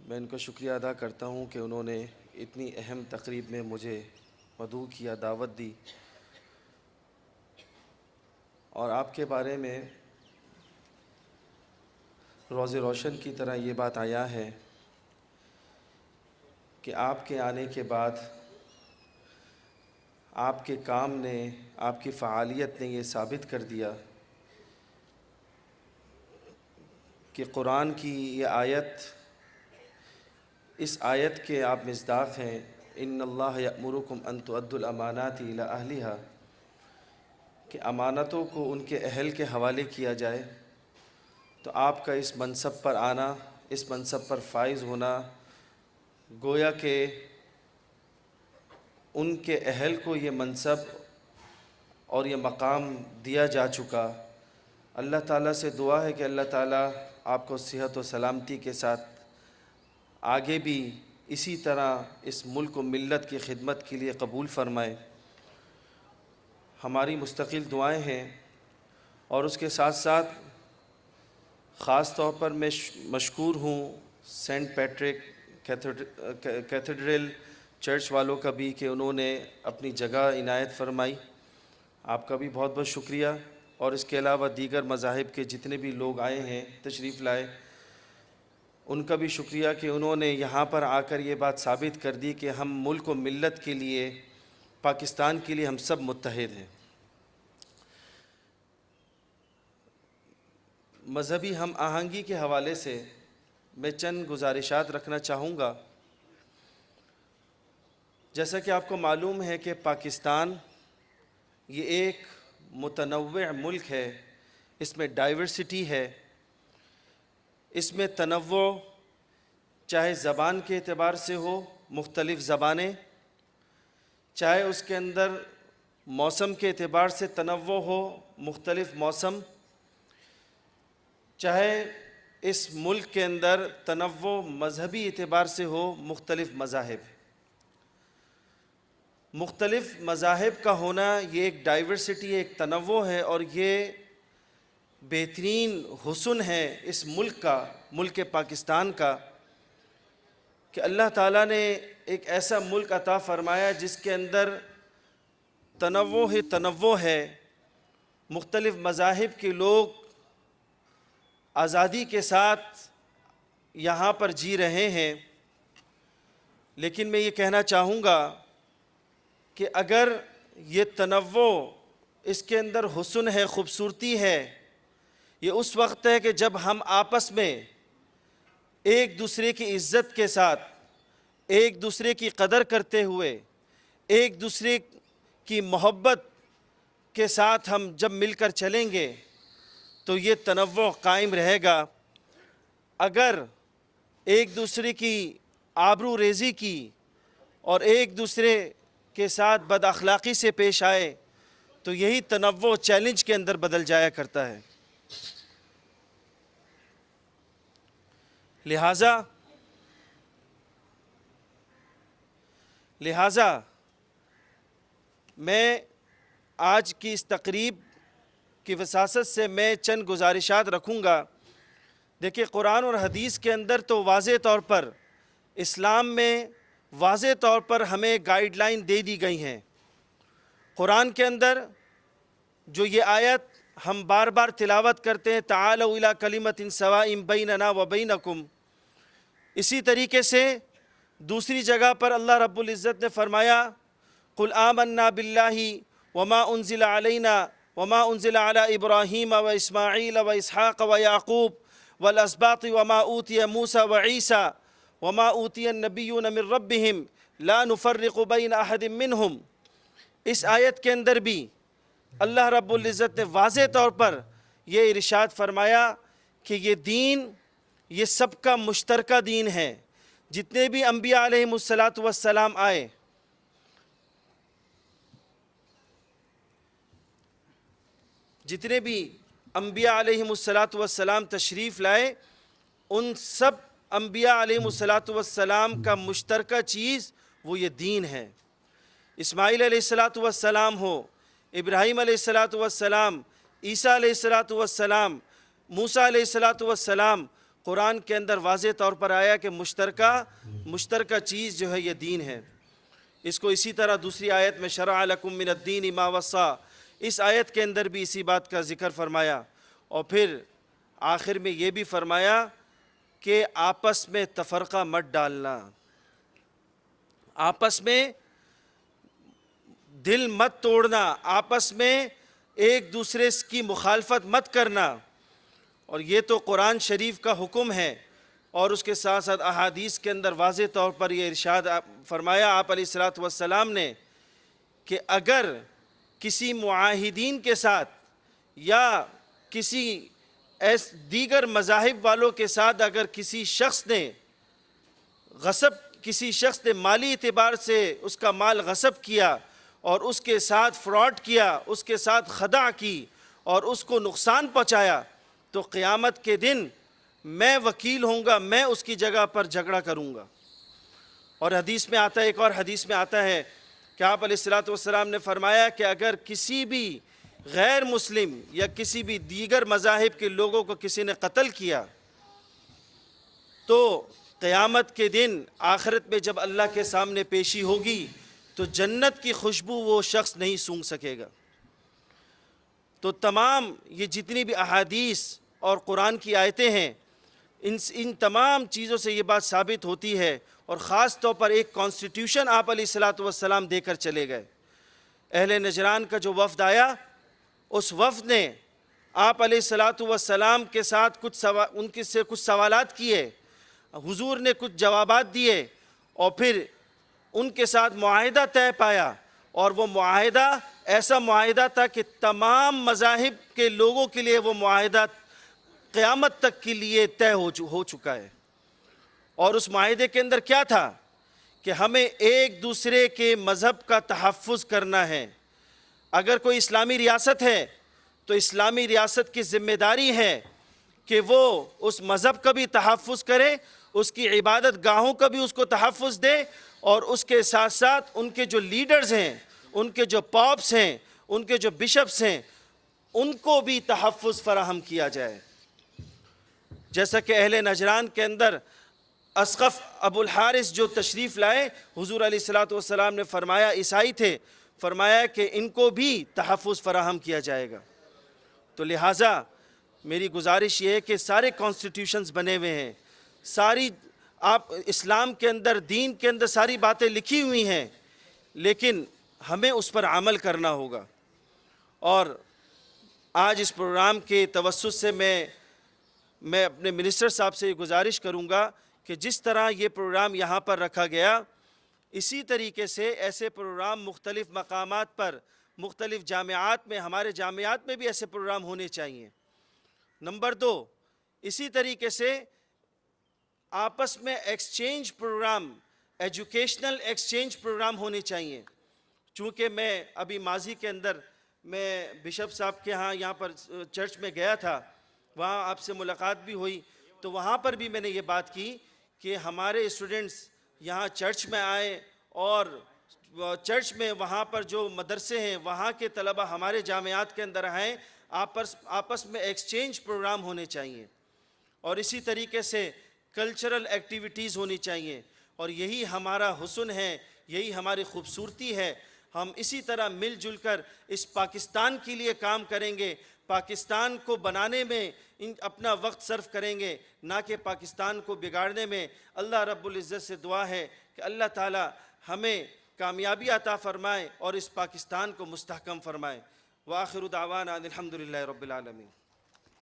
میں ان کا شکریہ ادا کرتا ہوں کہ انہوں نے اتنی اہم تقریب میں مجھے مدعو کیا، دعوت دی، اور آپ کے بارے میں روز روشن کی طرح یہ بات آیا ہے کہ آپ کے آنے کے بعد آپ کے کام نے، آپ کی فعالیت نے یہ ثابت کر دیا کہ قرآن کی یہ آیت، اس آیت کے آپ مصداق ہیں، ان اللہ یأمرکم ان تؤدوا الامانات الی اہلھا، کہ امانتوں کو ان کے اہل کے حوالے کیا جائے۔ تو آپ کا اس منصب پر آنا، اس منصب پر فائز ہونا، گویا کہ ان کے اہل کو یہ منصب اور یہ مقام دیا جا چکا۔ اللہ تعالیٰ سے دعا ہے کہ اللہ تعالیٰ آپ کو صحت و سلامتی کے ساتھ آگے بھی اسی طرح اس ملک و ملت کی خدمت کے لیے قبول فرمائے۔ ہماری مستقل دعائیں ہیں، اور اس کے ساتھ ساتھ خاص طور پر میں مشکور ہوں سینٹ پیٹرک کیتھیڈرل چرچ والوں کا بھی کہ انہوں نے اپنی جگہ عنایت فرمائی۔ آپ کا بھی بہت بہت شکریہ، اور اس کے علاوہ دیگر مذاہب کے جتنے بھی لوگ آئے ہیں، تشریف لائے، ان کا بھی شکریہ کہ انہوں نے یہاں پر آ کر یہ بات ثابت کر دی کہ ہم ملک و ملت کے لیے، پاکستان کے لیے ہم سب متحد ہیں۔ مذہبی ہم آہنگی کے حوالے سے میں چند گزارشات رکھنا چاہوں گا۔ جیسا کہ آپ کو معلوم ہے کہ پاکستان یہ ایک متنوع ملک ہے، اس میں ڈائیورسٹی ہے، اس میں تنوع چاہے زبان کے اعتبار سے ہو، مختلف زبانیں، چاہے اس کے اندر موسم کے اعتبار سے تنوع ہو، مختلف موسم، چاہے اس ملک کے اندر تنوع مذہبی اعتبار سے ہو، مختلف مذاہب۔ مختلف مذاہب کا ہونا یہ ایک ڈائیورسٹی، ایک تنوع ہے، اور یہ بہترین حسن ہے اس ملک کا، ملک پاکستان کا، کہ اللہ تعالیٰ نے ایک ایسا ملک عطا فرمایا جس کے اندر تنوع ہی تنوع ہے، مختلف مذاہب کے لوگ آزادی کے ساتھ یہاں پر جی رہے ہیں۔ لیکن میں یہ کہنا چاہوں گا کہ اگر یہ تنوع، اس کے اندر حسن ہے، خوبصورتی ہے، یہ اس وقت ہے کہ جب ہم آپس میں ایک دوسرے کی عزت کے ساتھ، ایک دوسرے کی قدر کرتے ہوئے، ایک دوسرے کی محبت کے ساتھ ہم جب مل کر چلیں گے تو یہ تنوع قائم رہے گا۔ اگر ایک دوسرے کی آبرو ریزی کی اور ایک دوسرے کے ساتھ بد اخلاقی سے پیش آئے تو یہی تنوع چیلنج کے اندر بدل جایا کرتا ہے۔ لہٰذا میں آج کی اس تقریب کی وساست سے میں چند گزارشات رکھوں گا۔ دیکھیں، قرآن اور حدیث کے اندر تو واضح طور پر، اسلام میں واضح طور پر ہمیں گائیڈ لائن دے دی گئی ہیں۔ قرآن کے اندر جو یہ آیت ہم بار بار تلاوت کرتے ہیں، تعالوا الی کلمۃ سواء بیننا وبینکم، اسی طریقے سے دوسری جگہ پر اللہ رب العزت نے فرمایا، قل آمنا باللہ وما انزل علینا وما انزل علی ابراہیم واسماعیل واسحاق ویعقوب والاسباط وما اوتی موسیٰ وعیسیٰ وما اوتی النبیون من ربہم لا نفرق بین احد منہم۔ اس آیت کے اندر بھی اللہ رب العزت نے واضح طور پر یہ ارشاد فرمایا کہ یہ دین، یہ سب کا مشترکہ دین ہے۔ جتنے بھی انبیاء علیہم السلام آئے، جتنے بھی انبیاء علیہم السلام تشریف لائے، ان سب انبیاء علیہم السلام کا مشترکہ چیز وہ یہ دین ہے۔ اسماعیل علیہ السلام ہو، ابراہیم علیہ السلام، عیسیٰ علیہ السلام، موسیٰ علیہ السلام، قرآن کے اندر واضح طور پر آیا کہ مشترکہ چیز جو ہے یہ دین ہے۔ اس کو اسی طرح دوسری آیت میں شرع لکم من الدین ما وصا، اس آیت کے اندر بھی اسی بات کا ذکر فرمایا، اور پھر آخر میں یہ بھی فرمایا کہ آپس میں تفرقہ مت ڈالنا، آپس میں دل مت توڑنا، آپس میں ایک دوسرے کی مخالفت مت کرنا۔ اور یہ تو قرآن شریف کا حکم ہے، اور اس کے ساتھ ساتھ احادیث کے اندر واضح طور پر یہ ارشاد فرمایا آپ علیہ الصلوۃ والسلام نے کہ اگر کسی معاہدین کے ساتھ یا کسی دیگر مذاہب والوں کے ساتھ اگر کسی شخص نے مالی اعتبار سے اس کا مال غصب کیا اور اس کے ساتھ فراڈ کیا، اس کے ساتھ خدع کی اور اس کو نقصان پہنچایا، تو قیامت کے دن میں وکیل ہوں گا، میں اس کی جگہ پر جھگڑا کروں گا۔ اور حدیث میں آتا ہے، ایک اور حدیث میں آتا ہے کہ آپ علیہ الصلوۃ والسلام نے فرمایا کہ اگر کسی بھی غیر مسلم یا کسی بھی دیگر مذاہب کے لوگوں کو کسی نے قتل کیا تو قیامت کے دن آخرت میں جب اللہ کے سامنے پیشی ہوگی تو جنت کی خوشبو وہ شخص نہیں سونگھ سکے گا۔ تو تمام یہ جتنی بھی احادیث اور قرآن کی آیتیں ہیں، ان تمام چیزوں سے یہ بات ثابت ہوتی ہے، اور خاص طور پر ایک کانسٹیٹیوشن آپ علیہ الصلوۃ والسلام دے کر چلے گئے۔ اہل نجران کا جو وفد آیا، اس وفد نے آپ علیہ الصلوۃ والسلام کے ساتھ ان سے کچھ سوالات کیے، حضور نے کچھ جوابات دیے، اور پھر ان کے ساتھ معاہدہ طے پایا، اور وہ معاہدہ ایسا معاہدہ تھا کہ تمام مذاہب کے لوگوں کے لیے وہ معاہدہ قیامت تک کے لیے طے ہو چکا ہے۔ اور اس معاہدے کے اندر کیا تھا کہ ہمیں ایک دوسرے کے مذہب کا تحفظ کرنا ہے۔ اگر کوئی اسلامی ریاست ہے تو اسلامی ریاست کی ذمہ داری ہے کہ وہ اس مذہب کا بھی تحفظ کرے، اس کی عبادت گاہوں کا بھی اس کو تحفظ دے، اور اس کے ساتھ ساتھ ان کے جو لیڈرز ہیں، ان کے جو پاپس ہیں، ان کے جو بشپس ہیں، ان کو بھی تحفظ فراہم کیا جائے۔ جیسا کہ اہل نجران کے اندر اسقف ابو الحارث جو تشریف لائے، حضور علیہ الصلوۃ والسلام نے فرمایا، عیسائی تھے، فرمایا کہ ان کو بھی تحفظ فراہم کیا جائے گا۔ تو لہٰذا میری گزارش یہ ہے کہ سارے کانسٹیٹیوشنز بنے ہوئے ہیں، ساری آپ اسلام کے اندر، دین کے اندر ساری باتیں لکھی ہوئی ہیں، لیکن ہمیں اس پر عمل کرنا ہوگا۔ اور آج اس پروگرام کے توسط سے میں اپنے منسٹر صاحب سے یہ گزارش کروں گا کہ جس طرح یہ پروگرام یہاں پر رکھا گیا، اسی طریقے سے ایسے پروگرام مختلف مقامات پر، مختلف جامعات میں، ہمارے جامعات میں بھی ایسے پروگرام ہونے چاہیے۔ نمبر 2، اسی طریقے سے آپس میں exchange program, educational exchange program ہونے چاہیے۔ چونکہ میں ابھی ماضی کے اندر میں بشپ صاحب کے ہاں یہاں پر چرچ میں گیا تھا، وہاں آپ سے ملاقات بھی ہوئی، تو وہاں پر بھی میں نے یہ بات کی کہ ہمارے اسٹوڈنٹس یہاں چرچ میں آئے، اور چرچ میں وہاں پر جو مدرسے ہیں وہاں کے طلبہ ہمارے جامعات کے اندر آئیں، آپس میں ایکسچینج پروگرام ہونے چاہیے، اور اسی طریقے سے کلچرل ایکٹیویٹیز ہونی چاہیے۔ اور یہی ہمارا حسن ہے، یہی ہماری خوبصورتی ہے۔ ہم اسی طرح مل جل کر اس پاکستان کے لیے کام کریں گے، پاکستان کو بنانے میں اپنا وقت صرف کریں گے، نہ کہ پاکستان کو بگاڑنے میں۔ اللہ رب العزت سے دعا ہے کہ اللہ تعالی ہمیں کامیابی عطا فرمائے اور اس پاکستان کو مستحکم فرمائے۔ وآخر دعوانا الحمدللہ رب العالمین۔